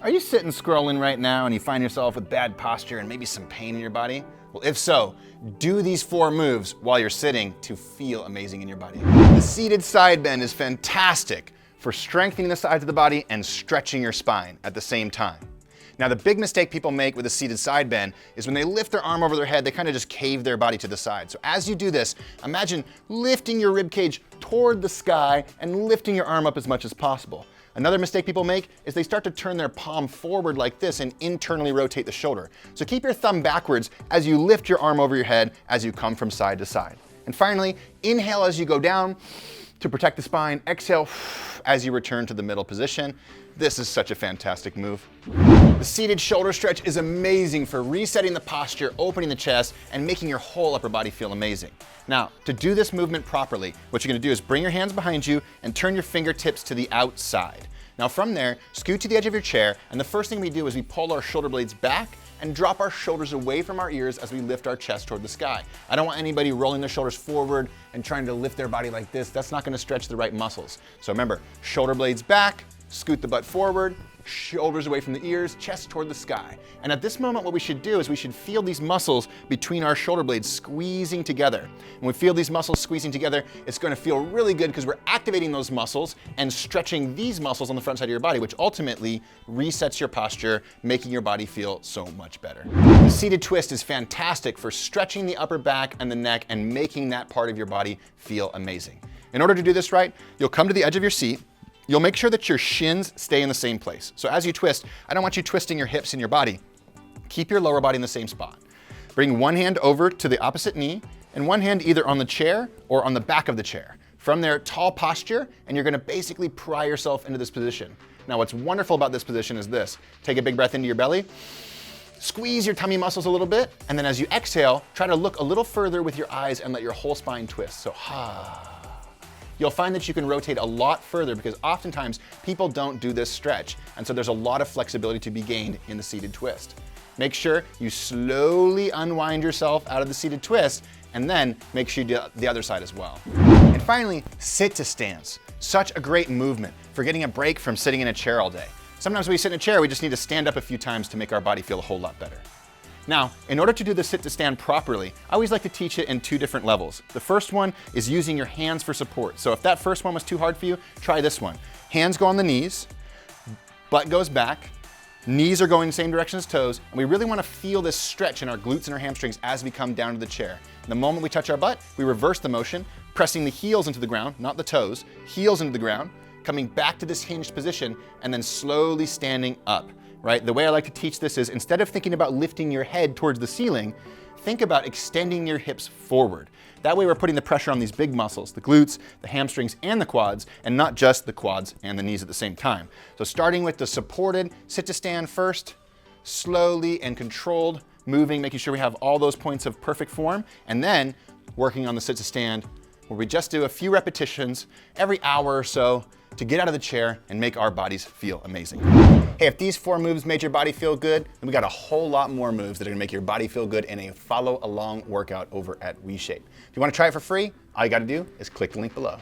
Are you sitting scrolling right now and you find yourself with bad posture and maybe some pain in your body? Well, if so, do these 4 moves while you're sitting to feel amazing in your body. The seated side bend is fantastic for strengthening the sides of the body and stretching your spine at the same time. Now, the big mistake people make with a seated side bend is when they lift their arm over their head, they kind of just cave their body to the side. So as you do this, imagine lifting your rib cage toward the sky and lifting your arm up as much as possible. Another mistake people make is they start to turn their palm forward like this and internally rotate the shoulder. So keep your thumb backwards as you lift your arm over your head as you come from side to side. And finally, inhale as you go down to protect the spine. Exhale as you return to the middle position. This is such a fantastic move. The seated shoulder stretch is amazing for resetting the posture, opening the chest, and making your whole upper body feel amazing. Now, to do this movement properly, what you're gonna do is bring your hands behind you and turn your fingertips to the outside. Now from there, scoot to the edge of your chair, and the first thing we do is we pull our shoulder blades back and drop our shoulders away from our ears as we lift our chest toward the sky. I don't want anybody rolling their shoulders forward and trying to lift their body like this. That's not gonna stretch the right muscles. So remember, shoulder blades back, scoot the butt forward, shoulders away from the ears, chest toward the sky. And at this moment, what we should do is we should feel these muscles between our shoulder blades squeezing together. When we feel these muscles squeezing together, it's gonna feel really good because we're activating those muscles and stretching these muscles on the front side of your body, which ultimately resets your posture, making your body feel so much better. The seated twist is fantastic for stretching the upper back and the neck and making that part of your body feel amazing. In order to do this right, you'll come to the edge of your seat. You'll make sure that your shins stay in the same place. So as you twist, I don't want you twisting your hips in your body. Keep your lower body in the same spot. Bring one hand over to the opposite knee and one hand either on the chair or on the back of the chair. From there, tall posture, and you're gonna basically pry yourself into this position. Now, what's wonderful about this position is this. Take a big breath into your belly, squeeze your tummy muscles a little bit, and then as you exhale, try to look a little further with your eyes and let your whole spine twist. So, You'll find that you can rotate a lot further because oftentimes people don't do this stretch. And so there's a lot of flexibility to be gained in the seated twist. Make sure you slowly unwind yourself out of the seated twist and then make sure you do the other side as well. And finally, sit to stance. Such a great movement for getting a break from sitting in a chair all day. Sometimes when we sit in a chair, we just need to stand up a few times to make our body feel a whole lot better. Now, in order to do the sit to stand properly, I always like to teach it in 2 different levels. The first one is using your hands for support. So if that first one was too hard for you, try this one. Hands go on the knees, butt goes back, knees are going the same direction as toes, and we really want to feel this stretch in our glutes and our hamstrings as we come down to the chair. The moment we touch our butt, we reverse the motion, pressing the heels into the ground, not the toes, heels into the ground, coming back to this hinged position, and then slowly standing up. Right? The way I like to teach this is instead of thinking about lifting your head towards the ceiling, think about extending your hips forward. That way we're putting the pressure on these big muscles, the glutes, the hamstrings, and the quads, and not just the quads and the knees at the same time. So starting with the supported sit to stand first, slowly and controlled, moving, making sure we have all those points of perfect form, and then working on the sit to stand where we just do a few repetitions every hour or so to get out of the chair and make our bodies feel amazing. Hey, if these 4 moves made your body feel good, then we got a whole lot more moves that are gonna make your body feel good in a follow along workout over at WeShape. If you wanna try it for free, all you gotta do is click the link below.